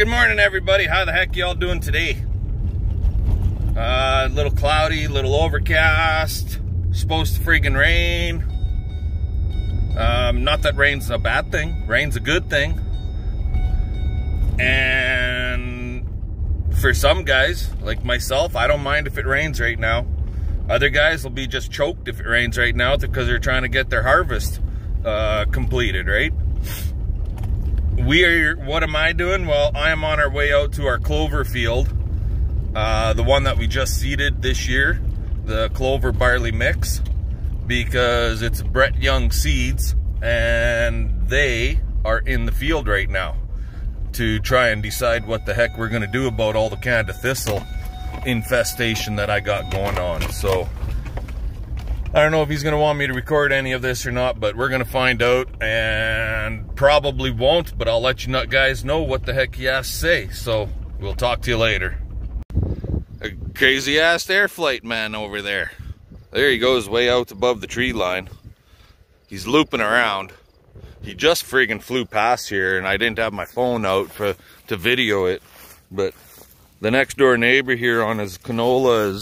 Good morning, everybody. How the heck y'all doing today? A little cloudy, little overcast. Supposed to friggin' rain. Not that rain's a bad thing. Rain's a good thing. And for some guys, like myself, I don't mind if it rains right now. Other guys will be just choked if it rains right now because they're trying to get their harvest completed, right? What am I doing? Well, I am on our way out to our clover field. The one that we just seeded this year, the clover barley mix, because it's Brett Young seeds and they are in the field right now to try and decide what the heck we're going to do about all the Canada thistle infestation that I got going on. So I don't know if he's going to want me to record any of this or not, but we're going to find out, and probably won't, but I'll let you guys know what the heck he has to say. So we'll talk to you later. A crazy ass air flight man over there. There he goes, way out above the tree line. He's looping around. He just friggin' flew past here, and I didn't have my phone out to video it. But the next door neighbor here on his canola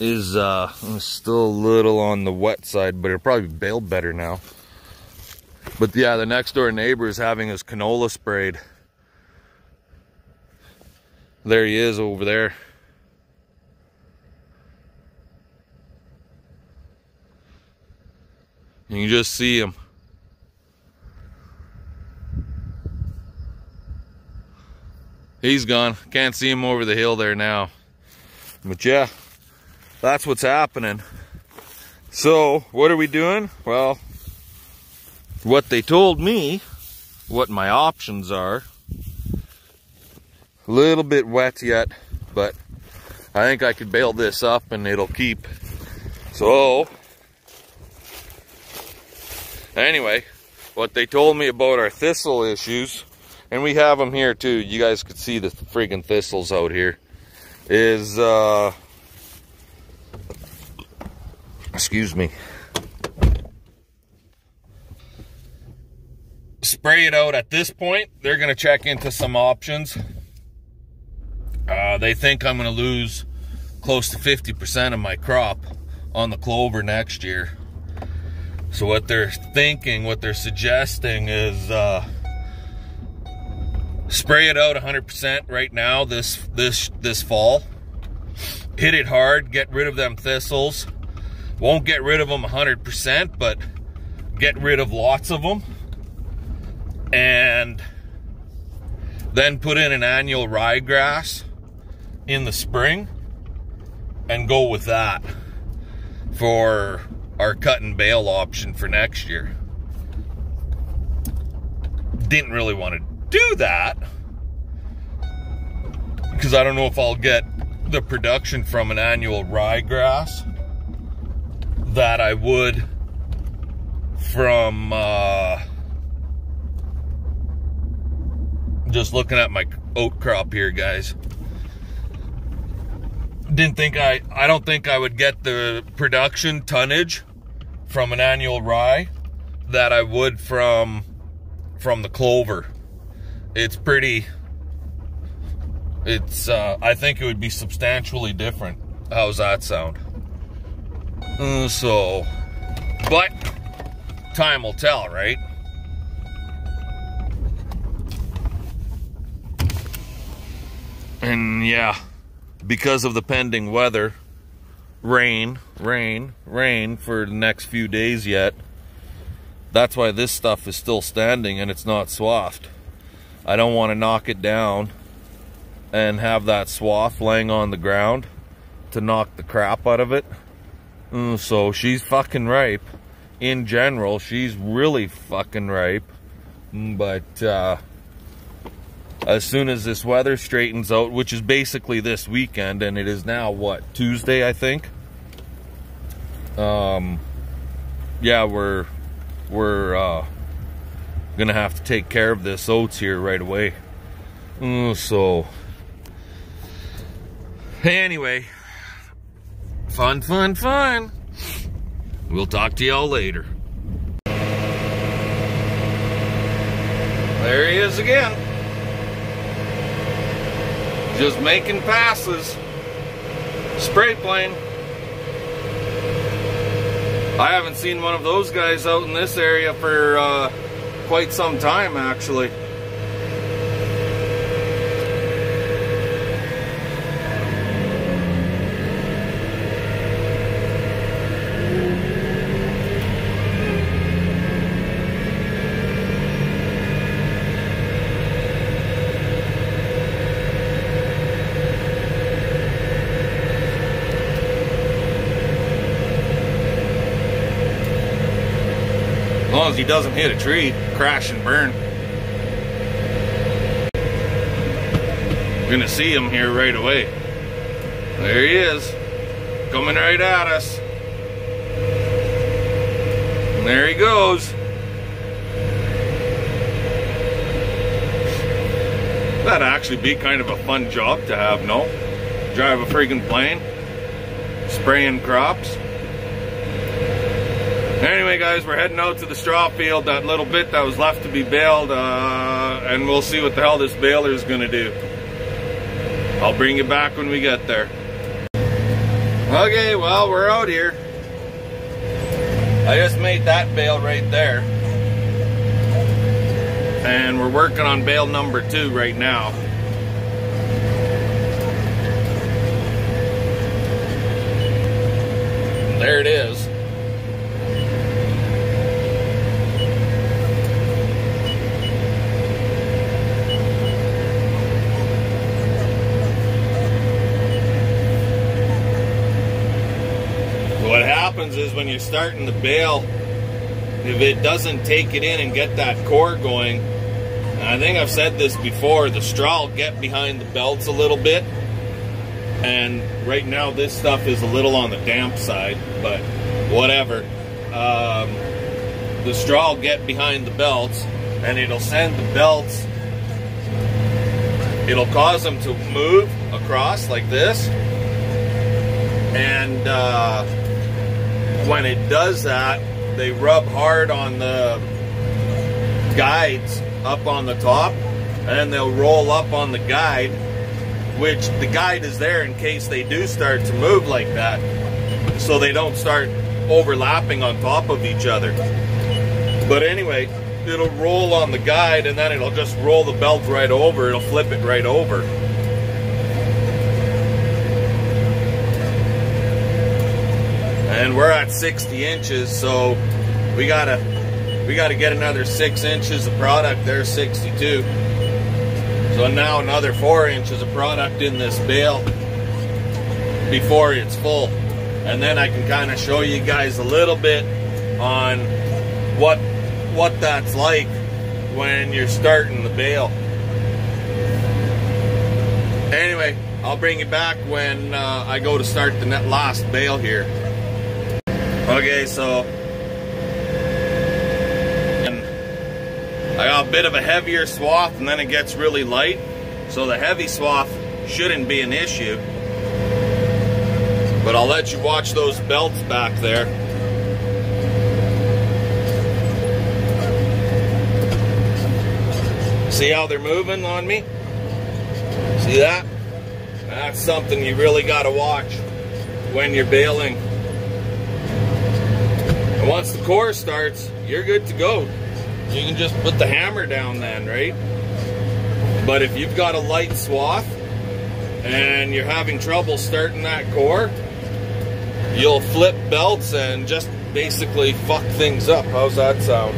is still a little on the wet side, but it'll probably be baled better now. But yeah, the next door neighbor is having his canola sprayed. There he is over there. You can just see him. He's gone. Can't see him over the hill there now. But yeah, that's what's happening. So, what are we doing? Well, what they told me, what my options are, a little bit wet yet, but I think I could bale this up and it'll keep. So, anyway, what they told me about our thistle issues, and we have them here too, you guys could see the friggin' thistles out here, is, excuse me, spray it out at this point. They're going to check into some options. They think I'm going to lose close to 50% of my crop on the clover next year. So what they're thinking, what they're suggesting is spray it out 100% right now this fall. Hit it hard, get rid of them thistles. Won't get rid of them 100%, but get rid of lots of them. And then put in an annual ryegrass in the spring and go with that for our cut and bale option for next year. Didn't really want to do that because I don't know if I'll get the production from an annual ryegrass that I would from just looking at my oat crop here, guys. I don't think I would get the production tonnage from an annual rye that I would from the clover. It's I think it would be substantially different. How's that sound? So, but time will tell, right? And yeah, because of the pending weather, rain for the next few days yet, that's why this stuff is still standing and it's not swathed. I don't want to knock it down and have that swath laying on the ground to knock the crap out of it. So she's fucking ripe. In general, she's really fucking ripe. But as soon as this weather straightens out, which is basically this weekend, and it is now what, Tuesday, I think. Yeah, we're gonna have to take care of this oats here right away. So anyway, fun. We'll talk to y'all later. There he is again. Just making passes. Spray plane. I haven't seen one of those guys out in this area for quite some time, actually. As long as he doesn't hit a tree, crash and burn. We're gonna see him here right away. There he is, coming right at us. And there he goes. That'd actually be kind of a fun job to have, no? Drive a friggin' plane, spraying crops. Anyway, guys, we're heading out to the straw field, that little bit that was left to be baled, and we'll see what the hell this baler is going to do. I'll bring you back when we get there. Okay, well, we're out here. I just made that bale right there. And we're working on bale number 2 right now. There it is. What happens is when you're starting the bale, if it doesn't take it in and get that core going, and I think I've said this before, the straw will get behind the belts a little bit. And right now this stuff is a little on the damp side, but whatever. The straw will get behind the belts and it'll send the belts, it'll cause them to move across like this. And when it does that, they rub hard on the guides up on the top, and they'll roll up on the guide, which the guide is there in case they do start to move like that, so they don't start overlapping on top of each other. But anyway, it'll roll on the guide, and then it'll just roll the belt right over, it'll flip it right over. And we're at 60 inches, so we gotta get another 6 inches of product. There's 62. So now another 4 inches of product in this bale before it's full. And then I can kind of show you guys a little bit on what that's like when you're starting the bale. Anyway, I'll bring you back when I go to start the last bale here. Okay, so I got a bit of a heavier swath and then it gets really light. So the heavy swath shouldn't be an issue. But I'll let you watch those belts back there. See how they're moving on me? See that? That's something you really got to watch when you're baling. And once the core starts, you're good to go. You can just put the hammer down then, right? But if you've got a light swath and you're having trouble starting that core, you'll flip belts and just basically fuck things up. How's that sound?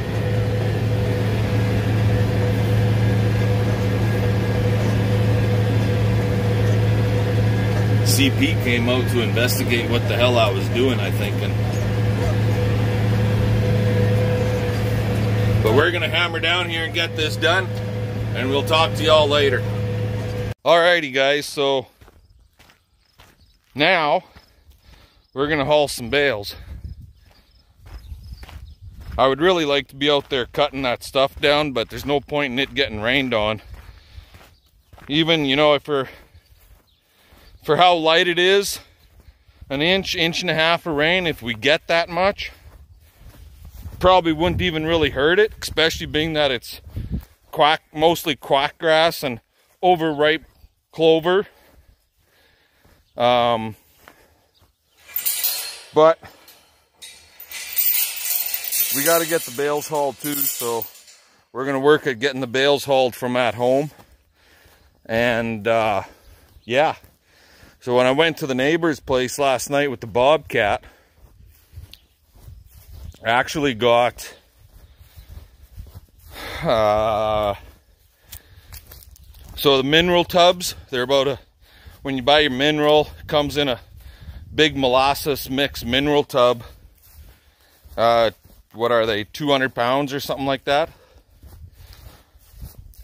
CP came out to investigate what the hell I was doing, I think. But we're gonna hammer down here and get this done, and we'll talk to y'all later. Alrighty guys, so now we're gonna haul some bales. I would really like to be out there cutting that stuff down, but there's no point in it getting rained on. Even, you know, for how light it is, an inch and a half of rain, if we get that much, probably wouldn't even really hurt it, especially being that it's mostly quack grass and overripe clover. But we got to get the bales hauled too, so we're going to work at getting the bales hauled from at home. And yeah, so when I went to the neighbor's place last night with the Bobcat, I actually got so the mineral tubs, they're about when you buy your mineral, it comes in a big molasses mix mineral tub. What are they, 200 pounds or something like that?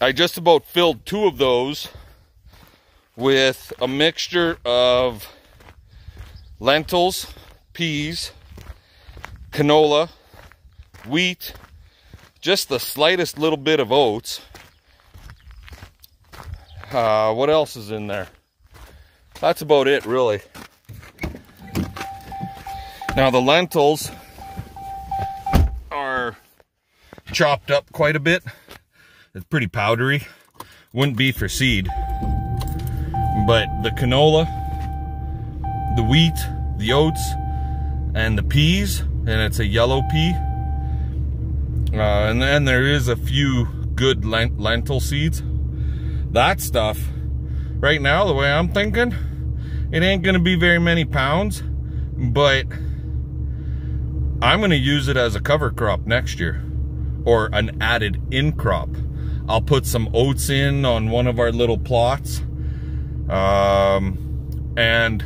I just about filled 2 of those with a mixture of lentils, peas, canola, wheat, just the slightest little bit of oats. What else is in there? That's about it, really. Now the lentils are chopped up quite a bit. It's pretty powdery. Wouldn't be for seed. But the canola, the wheat, the oats, and the peas, and it's a yellow pea. And then there is a few good lentil seeds. That stuff, right now, the way I'm thinking, it ain't gonna be very many pounds, but I'm gonna use it as a cover crop next year, or an added in crop. I'll put some oats in on one of our little plots. And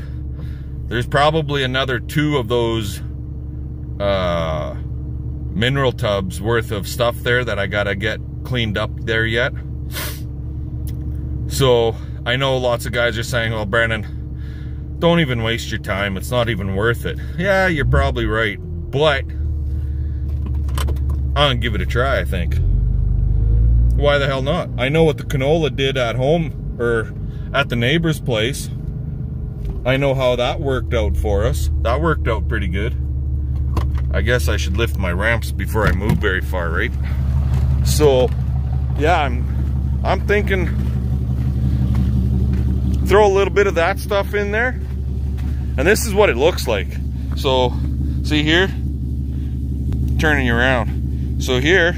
there's probably another 2 of those mineral tubs worth of stuff there that I gotta get cleaned up there yet. So I know lots of guys are saying, well, Brennan, don't even waste your time, it's not even worth it. Yeah, you're probably right, but I'm gonna give it a try, I think. Why the hell not? I know what the canola did at home, or at the neighbor's place. I know how that worked out for us. That worked out pretty good. I guess I should lift my ramps before I move very far, right? So, yeah, I'm thinking throw a little bit of that stuff in there. And this is what it looks like. So, see here? Turning around. So here,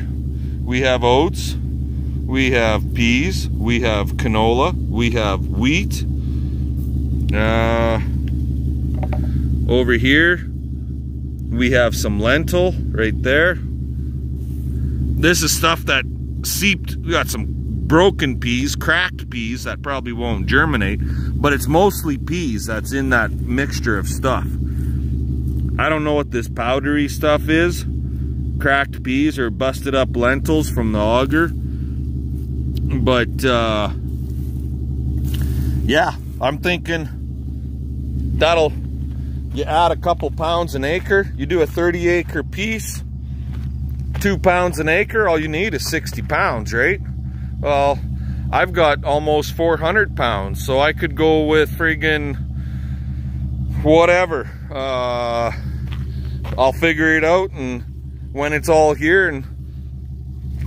we have oats, we have peas, we have canola, we have wheat. Over here, we have some lentil right there. This is stuff that seeped. We got some broken peas, cracked peas that probably won't germinate, but it's mostly peas that's in that mixture of stuff. I don't know what this powdery stuff is. Cracked peas or busted up lentils from the auger. But yeah, I'm thinking you add a couple pounds an acre, you do a 30-acre piece, 2 pounds an acre, all you need is 60 pounds, right? Well, I've got almost 400 pounds, so I could go with friggin' whatever. I'll figure it out, and when it's all here, and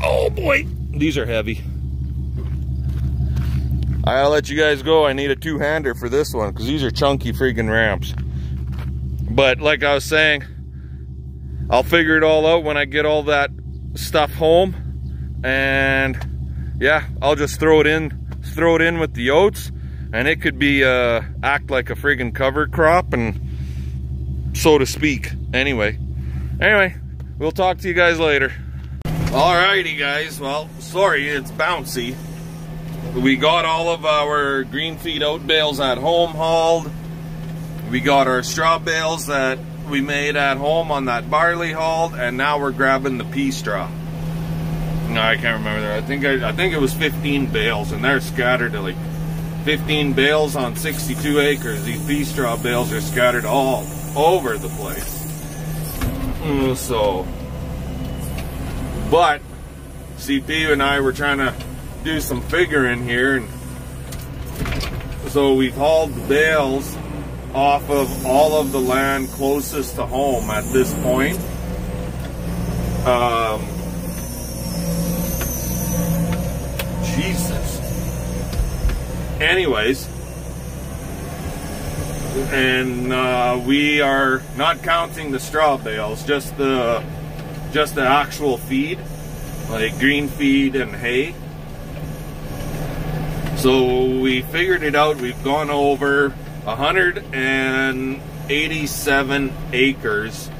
oh boy, these are heavy. I'll let you guys go. I need a 2-hander for this one because these are chunky freaking ramps. But like I was saying, I'll figure it all out when I get all that stuff home. And yeah, I'll just throw it in with the oats, and it could be act like a friggin' cover crop, and so to speak. Anyway, we'll talk to you guys later. Alrighty guys, well, sorry it's bouncy. We got all of our green feed oat bales at home hauled. We got our straw bales that we made at home on that barley hauled, and now we're grabbing the pea straw. No, I can't remember. I think it was 15 bales, and they're scattered to like 15 bales on 62 acres. These pea straw bales are scattered all over the place. But CP and I were trying to do some figuring here, and so we've hauled the bales off of all of the land closest to home at this point. Jesus. Anyways, and we are not counting the straw bales, just the actual feed, like green feed and hay. So we figured it out. We've gone over 187 acres,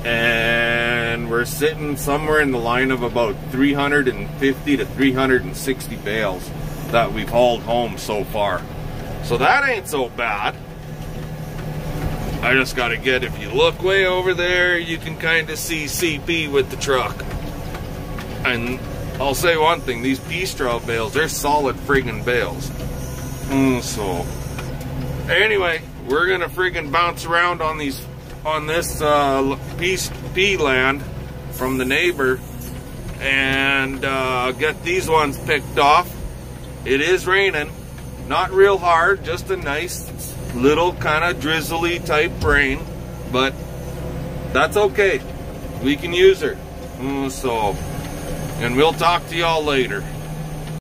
and we're sitting somewhere in the line of about 350 to 360 bales that we've hauled home so far. So that ain't so bad. I just gotta get, if you look way over there, you can kind of see CP with the truck. And I'll say one thing, these pea straw bales, they're solid friggin' bales. So anyway, we're gonna friggin' bounce around on this pea land from the neighbor and get these ones picked off. It is raining, not real hard, just a nice little kind of drizzly type rain, but that's okay. We can use her. And we'll talk to y'all later.